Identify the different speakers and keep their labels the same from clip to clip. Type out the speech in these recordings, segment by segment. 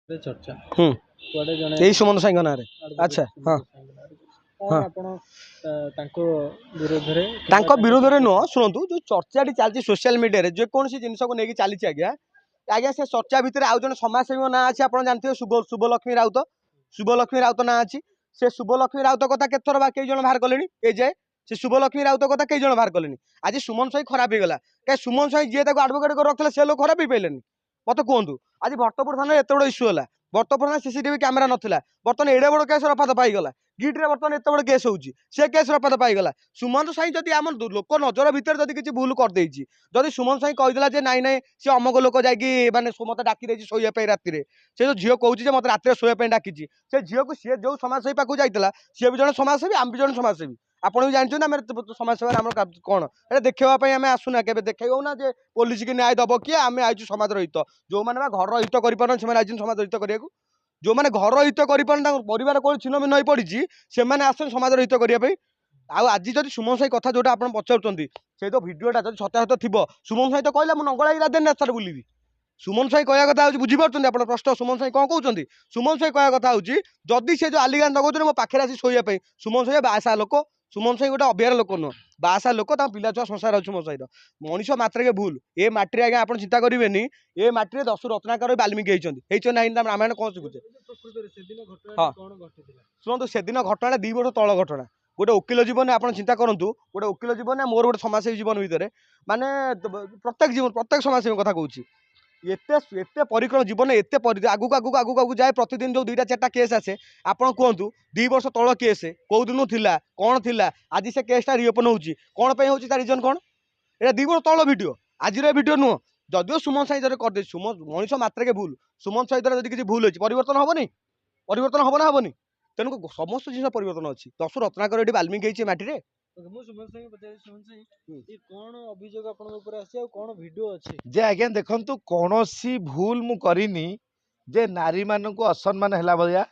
Speaker 1: चर्चा
Speaker 2: कुआडे जने यही सुमन साई ना रे। अच्छा हां हां
Speaker 1: आपण तांको विरोध रे
Speaker 2: विरोध रे नो सुनंतु जो चर्चा चलती सोशल मीडिया रे जे कोन सी जिंस को नेकी चली आज्ञा आज्ञा से चर्चा भितर आउ जन समाजसेवी ना अच्छे आप जानते शुभलक्ष्मी राउत ना अच्छी से शुभलक्ष्मी राउत कथा केतर बा कई जन बाहर कले ए जाए से शुभलक्ष्मी राउत कथा कई जन बाहर कले आज सुमन साई खराब हो गला क्या सुमन साई जी आडभोकेट कर रखा से लोग खराब हो पारे मत कहतु आज भट्टपुर थाना एत बड़ इश्यू है भट्टपुर थाना सीसीटीवी कैमेरा नाला बर्तमान एडे बड़ केस रफाद पाईगला गिट्रे बर्तमान एत बड़ केस होची से केस रफाद पाईगला सुमन साई जदि आम लोक नजर भितर जदि किसी भूल करदे जदि सुमन साई कहीदेला जे नाई नाई सी अमक लोक जाकि मत डाकी शोया राति से जो झील कहूँ मत राति शोया डाकी से झील को सी जो समाजसेवी पाक जाइला सी भी जन समाजसेवी आम भी जन समाजसेवी आपड़ भी जानते आम समाजसेवा आम कौन ये देखापी आम आसुना के देखेबू ना जे पुलिस की न्याय दब किए आम आईचु समाज हित जो मैंने घर हित कर समाज हित करने जो मैंने घर हित कर परिवार कौन छिन्न भिन्न हो पड़ी से आस समाज हित करने आज जब सुमन साई कथा जोटा आप पचार से तो भिडटा जब सत्याहत थी सुमन साई तो कहला मुझे नंगला राजधानी रास्तार बुलि सुमन साई कह कथा बुझीपार आप प्रश्न सुमन साई कौन कहते सुमन साई कह कथा जदि से जो आलिगान दगौन मो पाखे आसी शोया सुमन साई बासा लोक सुमन साई गोटे अभियार लोक नुह बासा लोक पिला छुआ संसार अच्छे सुमन साई मनीष मात्र के भूल ए मटी आज्ञा आप चिंता करेंगे ए मटी दश रत्नाकर बाल्मीकि होती ना रामायण कौन शिखुचे हाँ शुणु से दिन घटना 2 वर्ष तल घटना गोटे वकिल जीवन आप चिंता करूँ गोटे वकिल जीवन मोर गोटे समाजसेवी जीवन भितर माने प्रत्येक समाजसेवी कथा कहूँ एत परिक्रम जीवन एत आगू आगू आगू आगू जाए प्रतिदिन जो 2टा 4टा केस आसे आप कहतु 2 वर्ष तल केस कौ दिन थिला कौन थिला आज से केसटा रिओपन होची कौन पे होची रीजन कौन ये 2 वर्ष तल वीडियो आज वीडियो नुह जदिव सुमन साई करदे सुमन मनीष मात्र के भूल सुमन साई द्वारा किसी भूल होती परिवर्तन हेनी परिवर्तन हम ना हेनी तेणु समस्त जिन परिवर्तन अच्छी 10 रत्नाकर ये बाल्मीकि होती मटी
Speaker 3: जे आज्ञा देखंतु कौनसी भूल मु करिनी जे नारी मानक असम्मान है भाया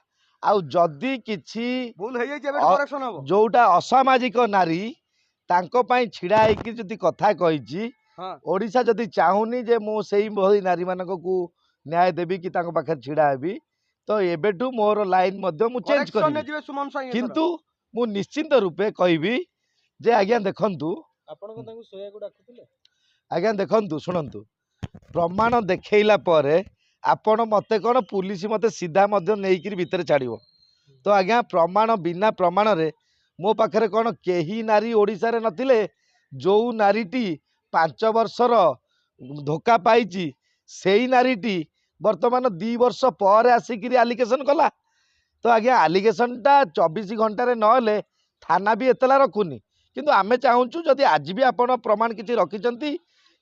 Speaker 3: आउ जदि किछि
Speaker 2: भूल हो जाए
Speaker 3: जोटा असामाजिक नारी तांको पाई छिड़ा होइकी जदि कथा कहिछि ओडिशा जदि चाहूनी जे मु सेही भली नारी मानक को न्याय देबी कि तांको पाखे छिड़ा हेबी तो एबेठू मोर लाइन मध्य मु चेंज करी किंतु मु निश्चिंत रूपे कहबी जे आज्ञा देखंतु आज्ञा देखंतु शुणंतु प्रमाण देखैला परे आपण मते कौन पुलिस मते सीधा मध्य नहींकि भितर छाड़ो तो आज्ञा प्रमाण बिना प्रमाण रे मो पाखरे कौन केही नारी ओडिशा रे नथिले जो नारीटी 5 वर्षर धोखा पाई से नारीटी वर्तमान 2 वर्ष पर आसिक आलिगेसन कला तो आज्ञा आलिगेसनटा 24 घंटे नहेले थाना भी एतला रखुनी किंतु आमे चाहूँ जदि आज भी आपण प्रमाण किसी रखिंट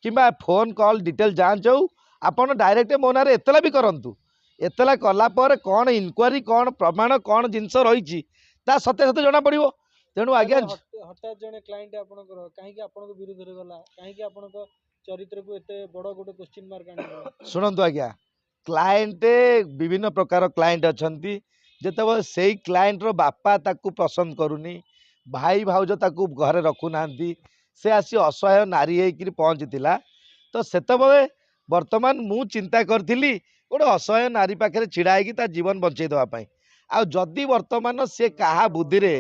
Speaker 3: कि फोन कॉल डिटेल जांच हो आपड़ डायरेक्ट मो ना एतला भी करूँ एतला कलापर कौन इनक्वारी कौन प्रमाण कौन जिनस रही सत्य सत्य जना पड़ो तेणु आज्ञा
Speaker 1: हठात जने क्लाइंट आपनकर काहे आपनको विरोध रे गला काहे आपनको चरित्र को एते बड़ गोटे क्वेश्चन मार्क आनी
Speaker 3: शुणु आज्ञा क्लाइंट विभिन्न प्रकार क्लाइंट अच्छी जिते से क्लाइंट रो बापा ताकू पसंद करूनी भाई भाउज ताकू घरे रखुना से आसी असहाय नारी होकर पहुँची तो सेतबे वर्तमान मु चिंता करी गोटे असहाय नारी पाखे छिड़ा होगी जीवन बंचई देवाई आ जदि वर्तमान सी क्या बुद्धि रे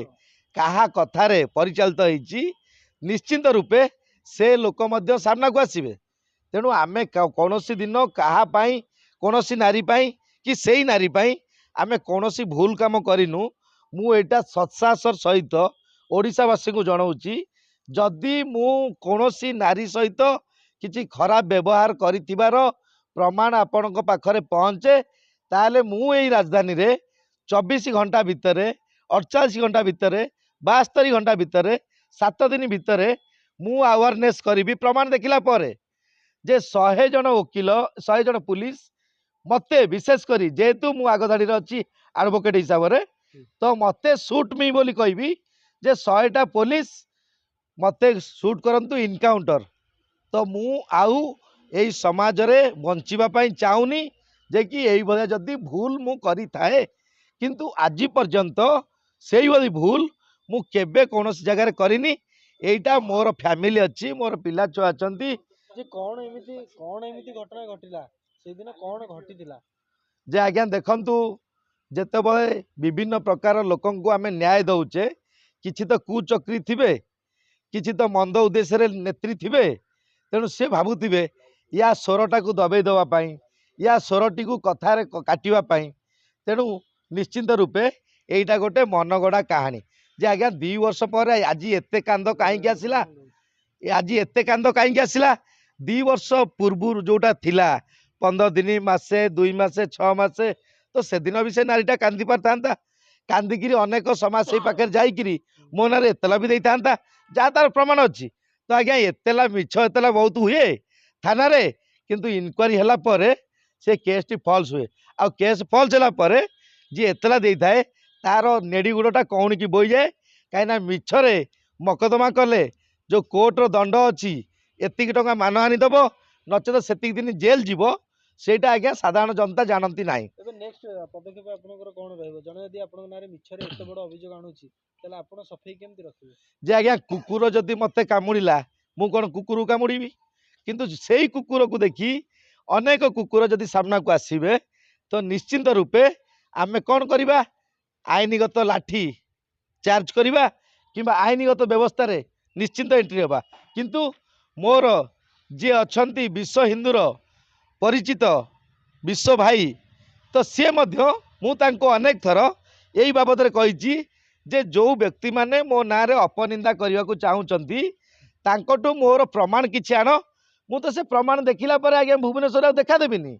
Speaker 3: क्या कथार परिचालित होती निश्चिंत रूपे से लोक सामना को आसवे तेणु आम कौन दिन कहापाई कौन नारी पाई कि से नारी पाई आम कौन भूल काम करूँ मुझा सत्साहसर सहित ओडिशावासी को जनाऊँगी जदि मु कौनसी नारी सहित किसी खराब व्यवहार करिथिबार प्रमाण आपण पाखरे पहुँचे ताले मु एई राजधानी रे 24 घंटा भितर 48 घंटा भितर 72 घंटा भितर 7 दिन भितर मु अवेयरनेस करी प्रमाण देखला परे जे 100 जन वकिल 100 जन पुलिस मते विशेष करी जेहेतु मु आगधाड़ी अच्छी एडवोकेट हिसाब से तो मते शूट मी बोली कहबी जे 100टा पुलिस मते शूट करंतु इनकाउंटर तो मु आउ एई समाज रे बंचिबा पई चाहूनी जे कि एई भलिया जदी भूल मु करी थाए किंतु आज पर्यंत सेई भली भूल मु केबे कोनोसी जगह रे करिनी एईटा मोर फैमिली अच्छी मोर पिला छुआ अछंती
Speaker 1: जे कौन एमिति घटना घटिला से दिन कौन घटितिला
Speaker 3: जे आज्ञा देखंतु जेतेबळे विभिन्न प्रकार लोकंकु आमे न्याय दउचे किछि तो कुचक्री थिबे किछि तो मंद उद्देश्य नेत्री थिबे तेणु से भाबुथिबे या स्वरटा को दबे देवा पाई या स्वरटी को कथार काटिबा पाई तेणु निश्चिंत रूपे एटा गोटे मनगढ़ा कहानी जे आज्ञा 2 वर्ष पर आज एते कांद कहीं आसला आज एते कांद कहीं आसला 2 वर्ष पूर्व जोटा थिला 15 दिन मासे 2 मासे 6 मासे तो से दिन भी से नारीटा कांदी पारता कांदिकी अनेक समाज से पाखे जाइकिरी मो ना एतला भी दे था जहाँ तार प्रमाण अच्छी तो आज्ञा एतला मिछ एतला बहुत हुए थाना रे किंतु इनक्वारी हला परे से केस टी फॉल्स हुए आ केस फॉल्स हला परे जी एतला दे थाए तार नेड़ी गुड़टा कौन की बोई जाए कहीं मिछरे मकदमा कले जो कोर्टर दंड अच्छी एतिक टंका मानहानि दब नचेत से दिन जेल जीव सेटा आज्ञा साधारण जनता जानती ना
Speaker 1: ଏବେ ନେକ୍ସଟ ପଦକ୍ଷେପ ଆପଣଙ୍କର କ'ଣ ରହିବ? ଜଣେ ଯଦି ଆପଣଙ୍କ ନାଁରେ ମିଛରେ ଏତେ ବଡ଼ ଅଭିଯୋଗ ଆଣୁଛି ତାହେଲେ ଆପଣ ସଫେଇ କେମିତି ରଖିବେ?
Speaker 3: जे आज्ञा कुकुर जदि मते कामुड़िला मु कौन कुकुर कामुड़ी किंतु से कुकुर को देखी अनेक कुकुर जदि सामना को आसबे तो निश्चिंत रूपे आमे कौन करवा आईनगत लाठी चार्ज करवा कि आईनगत व्यवस्था रे निश्चिंत एंट्री हवा किंतु मोर जी अच्छा विश्व हिंदूर परिचित विश्व भाई तो सी मु अनेक थर यही बाबद कही जे जो व्यक्ति माने मो ना रे अपनिंदा करने को चाहूँगी तांकटू मोर प्रमाण किछि आण मु तो से प्रमाण देखिला परे आज्ञा भुवनेश्वर देखा देबिनी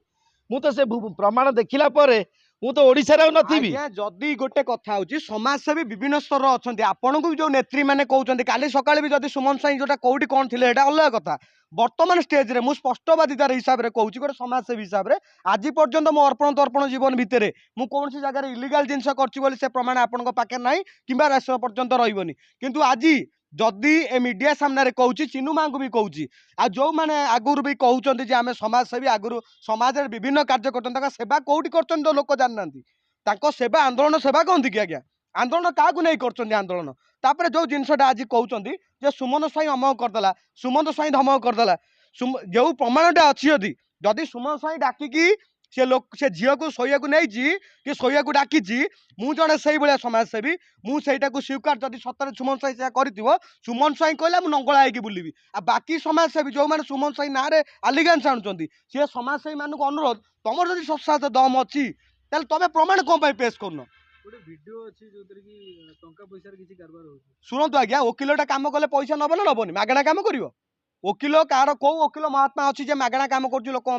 Speaker 3: मु तो से प्रमाण देखिला परे मु तो ओडिसा रे नथिबी
Speaker 2: जदि गोटे कथा होची समाज सेवी विभिन्न स्तर अच्छा आपन को जो नेत्री माने कहउछन्ती काली सकाळे भी जदि सुमन साई जोटा कोउटी कोन थिले एटा अलग कथा वर्तमान स्टेज रे मु स्पष्टवादितार हिसाब रे कहउची गोटे समाज सेवी हिसाब रे आज पर्यंत मो अर्पण तर्पण जीवन भितरे मु कौन सी जगह इलीगल जिनस करछि बोली से प्रमाण आपन पाखे नाही किंबा राष्ट्र पर्यंत रहिबनी किंतु आज जदि ए मीडिया सामने कहूँ चिन्नू माँ को भी कहूँ आ जो मैंने आगुरी भी कहते जे आम समाजसेवी आगुरी समाज विभिन्न कार्य कर सेवा कौटी कर लोक जाना सेवा आंदोलन सेवा कहती कि आज्ञा आंदोलन क्या नहीं कर आंदोलन तापर जो जिनसा आज कहते जे सुमन स्वाई अमक करदेला सुमन स्वाई धमक करदेला जो प्रमाणटा अच्छी जदि सुमन स्वाई डाकिकी से लोक से झील को शोया नहीं कि शोया डाकी मु जड़े से भाया समाजसेवी मुझा स्वीकार जदि सतरे सुमन साई से कर सुमन साई कहला मुझे नंगला होगी बुलबी आ बाकी समाजसेवी जो मैंने सुमन साई ना आलिगान्स आणुच्च सी समाजसेवी मानक अनुरोध तुम जब सत्ता दम अच्छी तुम प्रमाण कौन पेश करन शुणु आज्ञा वकिलटा कम कले पैसा नब ना नबनी मागणा कम कर वकिल कार कौ वकिल महात्मा अच्छी जे मागणा कम कर लोक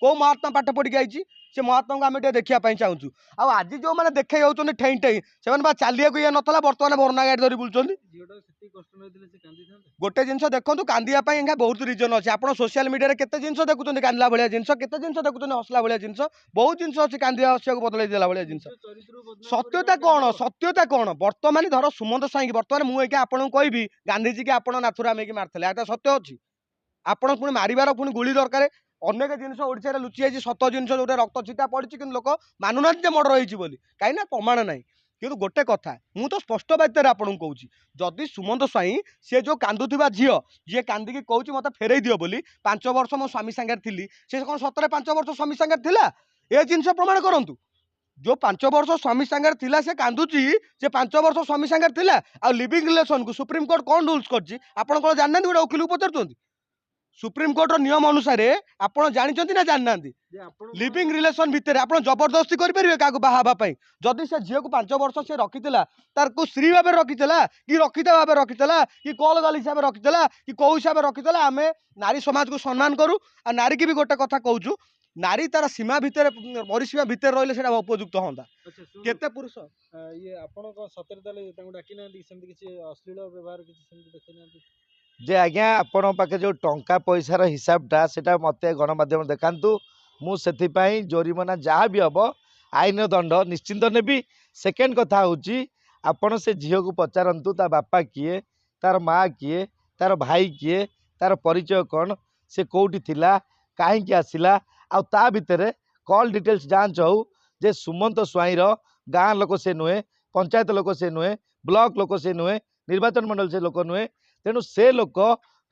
Speaker 2: कौ महात्मा पाठ पढ़ी आई से महात्मा को आम देखा चाहूँ आज जो मैंने देखे जाऊँ ठेई ठेई से चलिया ये नाला बर्तमान भरना गाड़ी धरी बुलूँ गोटे जिन देखो कांदिया बहुत रिजन अच्छे आप सोशल मीडिया केते जिन देखुं कांदला भाया जिन केते जिन देखुं हसला भाया जिन बहुत जिन अच्छी कांदिया हसिया बदल देला भाया जिन सत्यता कौन बर्तमान धर सुमंत साई बर्तमान मुझे आपको कहबी गांधीजी की आप नाथुराम मारते यहाँ सत्य अच्छी आपण पुणी मारिबार पुणी गुली दरकार अनेक जिन ओडिशा लुचि जाइए सत जिन जो रक्त छिटा पड़ी कि लोक मानुना मर्डर होती कहीं प्रमाण ना कि गोटे कथा मु तो स्पष्ट बात्यार आपको कहूँ जदि सुमंत स्वाई सी जो कांदुवा झील जी कांदिकी कहूँ मत फेरई दियो बोली 5 वर्ष मो स्वामी सांगे थी सी कौन सतरे 5 वर्ष स्वामी सांगे थिला ए जिन प्रमाण करूँ जो 5 वर्ष स्वामी सांगे थिला से कांदुची से 5 वर्ष स्वामी सांगे थिला आ लिविंग रिलेशन को सुप्रीम कोर्ट कौन रूल्स कर आप जानना गोटे वकिल को पचार सुप्रीम कोर्टर नियम अनुसार आपड़ जानते ना जानना लिविंग रिलेशन भितर आप जबरदस्ती करेंगे क्या बाहापी जदि से झील को 5 वर्ष से रखीला तार को स्त्री भाव रखीला कि रखीता भाव रखीला कि कल गाल हिसाब से रखीला कि कौ हिसाब से रखीला आम नारी समाज को सम्मान करूँ आ नारी की भी गोटे कथा कहूँ नारी तार सीमा भितर परिसीमा भितर रही है उपयुक्त हाँ केते पुरुष
Speaker 1: ये आपण सतरे डाकी ना अश्लील व्यवहार देखी
Speaker 3: जे आज्ञा आपण पाखे जो टंका पैसार हिसाबटा सेटा मते गणमाध्यम देखांतु मु सेथिपाई जोरिमाना जहाँ भी हम आईन दंड निश्चिंत नेबी सेकेंड कथा होची आपण से झील को पचारंतु ता बापा किए तार माँ किए तार भाई किए तार परिचय कौन से कौटी थिला कहीं आसिला आ ता भितर कॉल डिटेल्स जांच हो जे सुमंत स्वाईर गाँ लोक से नुहे पंचायत लोक से नुहे ब्लॉक लोक से नुहे निर्वाचन मंडल से लोक नुहे तेणु से लोक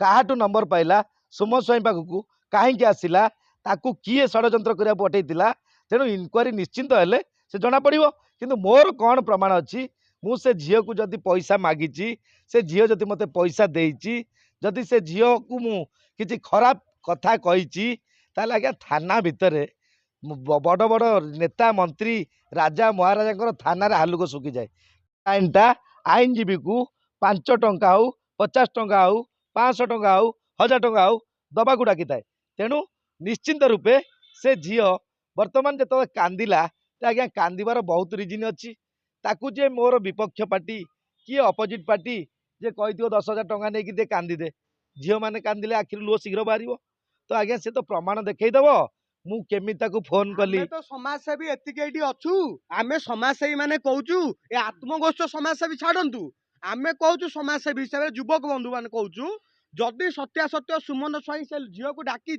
Speaker 3: काहाटू नंबर पाइला सुमन स्वाई पाखक कहीं आसिला ताकू किए षड्यंत्र करिया पठेइतिला तेणु इनक्वारी निश्चिंत हेले से जना पड़िबो। किंतु मोर कौन प्रमाण अच्छी मु से झील को जदि पैसा मागिची से झील जदि मते पैसा देइची जदि से झील को मु किछि खराब कथा कहिची ताले आज्ञा थाना भितरे बड़ बड़ नेता मंत्री राजा महाराजा थाना रे हालुक सुखी जाए। आईनटा आईनजीवी को 5 टंका हो 50 टंका हो 500 टंका हो 1000 टंका हो दबा को डाकी थाए। तेणु निश्चिंत रूपे से झील वर्तमान जो कांदिला आज्ञा कांदार बहुत रिजन अच्छी ताकू जे मोर विपक्ष पार्टी किए अपोजिट पार्टी जे कही 10,000 टंका नहीं दे कांदी दे झील मैंने कांदिले आखिर लुह शीघ्र बाहर तो आज्ञा से तो प्रमाण देखईदेव मु केमी ताकू फोन कली
Speaker 2: तो समाजसेवी एतिके अच्छू आमे समाजसेवी माने कहूचु ए आत्मगोष्ठ समाजसेवी छाड़ू आमे कहूचु समाजसेवी हिसाब से युवक बंधु मान कहूचु जदि सत्यासत्य सुमन स्वाई से झील को डाकी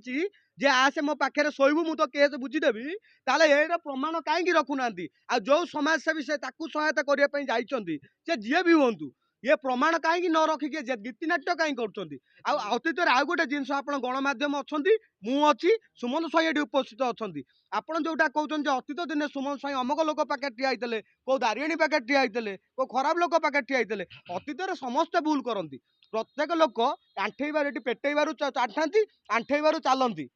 Speaker 2: जे आसे मो पाखे शोबू मु तो केस बुझीदेवी ताले ये प्रमाण कहीं रखुना आ जो समाजसेवी से सहायता करने जाइछंती से जी भी हूँ ये प्रमाण कहीं न रखिकी गीतिनाट्य कहीं करतीत आउ गोटे जिनस आप गणमाध्यम अच्छा मुझी सुमन स्वाई ये उपस्थित अच्छा आपड़ जोटा कहते अतीत दिन सुमन स्वाई अमक लोक पाखे ठिया होते कौ दारिणी पाखे ठिया होते कौ खराब लोक पाखे ठिया होते अतीत समस्ते भूल करती प्रत्येक लोक आंठेबार ये पेटेबार आंठाती आंठेबार चलती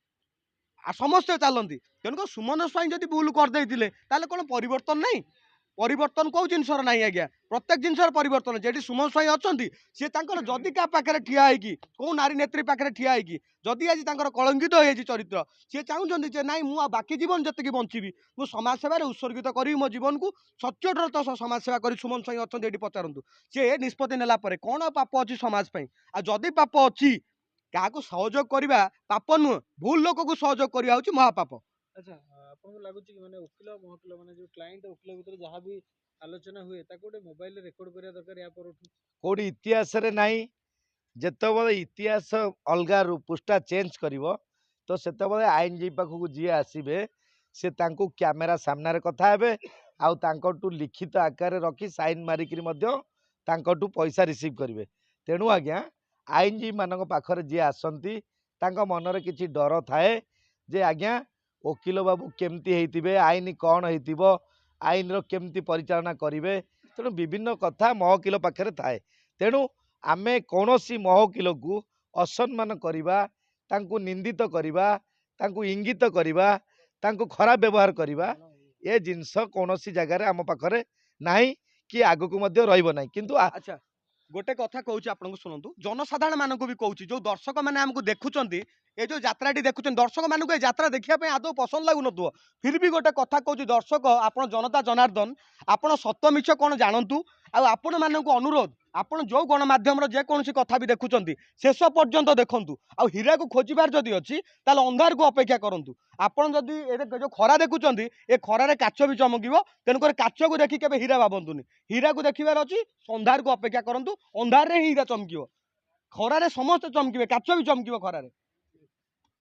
Speaker 2: समस्ते चलती तेणुक सुमन स्वाई जब भूल करदे कौन परिवर्तन नहीं परिवर्तन कौ जिनसर ना आज्ञा प्रत्येक जिनसर परिवर्तन जेटी सुमन स्वाई अच्छा सी जदि क्या पाखे ठिया कौ नारी नेत्री पाखे ठिया जदि आज कलंकित हो चरित्र सी चाहते ना मुझे बाकी जीवन जी बंची मुझ समाजसेवा उत्सर्गित करी मो जीवन को सचोट समाजसेवा कर सुमन स्वाई अच्छा ये पचारतु सी निष्पत्ति नेला कौन पाप अच्छी समाज जदि पाप अच्छी क्या सहयोग करवा पाप नुह भूल लोक को सहयोग करवा महापाप।
Speaker 1: अच्छा आपको लगुच कि माने वकिल महकिल माने जो क्लाइंट वकिल भीतर जहाँ भी आलोचना हुए गोटे मोबाइल रेकर्ड करा दरकार या पर
Speaker 3: कोड़ी इतिहास रे नाही जेतबले इतिहास अलगा पृष्ठा चेंज करिवो तो सेतबले आईनजीवी पाखक जी आसीबे से तांको कैमेरा सामने रे कथा हेबे आउ तांकोटू लिखित आकार रखी साइन मारिकरी मध्य तांकोटू पैसा रिसीव करिवे। तेणु आज्ञा आईनजीवी मानक पाखरे जी आसंती तांको मनरे किछि डर थाए जे आज्ञा वकिल बाबू केमती हेतिबे आईन कौन हेतिबो आईन रो केमती परिचालना करिवे तेणु विभिन्न कथा महकिल पाखरे थाए। तेणु आमे कौनसी महकिल को असम्मान करिबा तांको निंदित करिबा तांको इंगित करिबा तांको खराब व्यवहार करिबा ए जिनस कौनसी जगार आम पाखरे नाही कि आगो को मध्य रहिबो नाही। किंतु
Speaker 2: अच्छा गोटे कथा कहूँ आपको शुणु जनसाधारण मानक भी कहूँ जो दर्शक मैंने आमको देखुं ये जो यात्राटी देखुं दर्शक मानक ये यात्रा देखा आदौ पसंद लगुन फिर भी गोटे कथा कहूँ दर्शक आप जनता जनार्दन आप सत मिछ कौन जानतु आपण मानक अनुरोध आपण जो गणमाध्यम जेकोसी कथा भी देखुं शेष पर्यंत देखु आ हीरा को खोजार जदि अच्छी ताल अंधार को अपेक्षा करूँ आपड़ जदि जो खरा देखुं ये खरार काच भी चमक तेणुक काच को देखिए केवे हीरा भावतुनि हीरा को देखार अच्छी अंधार को अपेक्षा करूँ अंधार हीरा चमक खरारे समस्त चमके काच भी चमक खरारे